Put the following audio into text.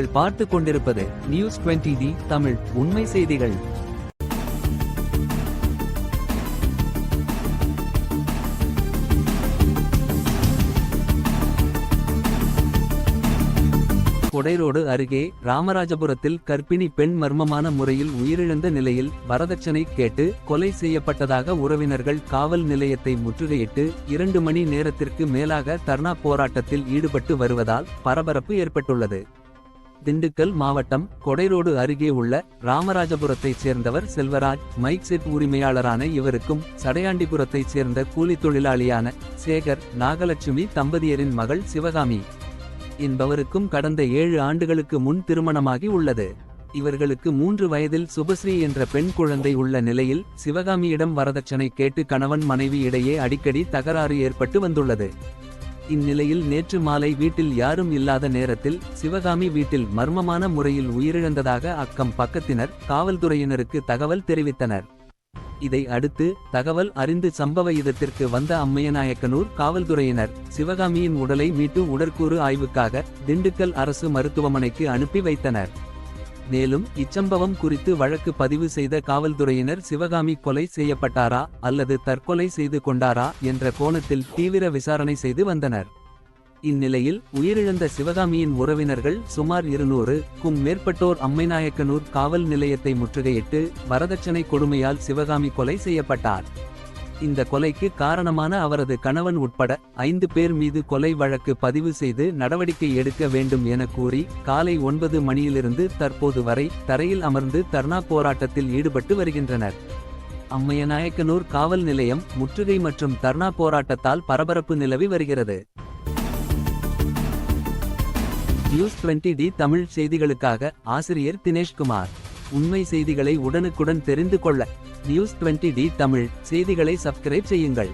நீங்கள் பார்த்து கொண்டிருப்பது நியூஸ் 20D தமிழ் உண்மை செய்திகள். கொடைரோடு அருகே ராமராஜபுரத்தில் கர்ப்பிணி பெண் மர்மமான முறையில் உயிரிழந்த நிலையில் வரதட்சணை கேட்டு கொலை செய்யப்பட்டதாக உறவினர்கள் காவல் நிலையத்தை முற்றுகையிட்டு 2 மணி நேரத்திற்கு மேலாக தர்ணா போராட்டத்தில் ஈடுபட்டு வருவதால் பரபரப்பு ஏற்பட்டுள்ளது. திண்டுக்கல் மாவட்டம் கொடைரோடு அருகே உள்ள ராமராஜபுரத்தைச் சேர்ந்தவர் செல்வராஜ். மைக் செட் உரிமையாளரான இவருக்கும் சடையாண்டிபுரத்தைச் சேர்ந்த கூலி தொழிலாளியான சேகர் நாகலட்சுமி தம்பதியரின் மகள் சிவகாமி என்பவருக்கும் கடந்த 7 ஆண்டுகளுக்கு முன் திருமணமாகி உள்ளது. இவர்களுக்கு 3 வயதில் சுபஸ்ரீ என்ற பெண் குழந்தை உள்ள நிலையில் சிவகாமியிடம் வரதட்சணை கேட்டு கணவன் மனைவி இடையே அடிக்கடி தகராறு ஏற்பட்டு வந்துள்ளது. இந்நிலையில் நேற்று மாலை வீட்டில் யாரும் இல்லாத நேரத்தில் சிவகாமி வீட்டில் மர்மமான முறையில் உயிரிழந்ததாக அக்கம் பக்கத்தினர் காவல்துறையினருக்கு தகவல் தெரிவித்தனர். இதை அடுத்து தகவல் அறிந்து சம்பவ இடத்திற்கு வந்த அம்மையநாயக்கனூர் காவல்துறையினர் சிவகாமியின் உடலை மீட்டு உடற்கூறு ஆய்வுக்காக திண்டுக்கல் அரசு மருத்துவமனைக்கு அனுப்பி வைத்தனர். மேலும் இச்சம்பவம் குறித்து வழக்கு பதிவு செய்த காவல்துறையினர் சிவகாமி கொலை செய்யப்பட்டாரா அல்லது தற்கொலை செய்து கொண்டாரா என்ற கோணத்தில் தீவிர விசாரணை செய்து வந்தனர். இந்நிலையில் உயிரிழந்த சிவகாமியின் உறவினர்கள் சுமார் 200க்கும் மேற்பட்டோர் அம்மைநாயக்கனூர் காவல் நிலையத்தை முற்றுகையிட்டு வரதட்சணை கொடுமையால் சிவகாமி கொலை செய்யப்பட்டார். இந்த கொலைக்கு காரணமான அவரது கணவன் உட்பட 5 பேர் மீது கொலை வழக்கு பதிவு செய்து நடவடிக்கை எடுக்க வேண்டும் என கூறி காலை 9 மணியிலிருந்து தற்போது வரை தரையில் அமர்ந்து தர்ணா போராட்டத்தில் ஈடுபட்டு வருகின்றனர். அம்மையநாயக்கனூர் காவல் நிலையம் முற்றுகை மற்றும் தர்ணா போராட்டத்தால் பரபரப்பு நிலவி வருகிறது. நியூஸ் 20D தமிழ் செய்திகளுக்காக ஆசிரியர் தினேஷ்குமார். உண்மை செய்திகளை உடனுக்குடன் தெரிந்து கொள்ள நியூஸ் 20D தமிழ் செய்திகளை சப்ஸ்கிரைப் செய்யுங்கள்.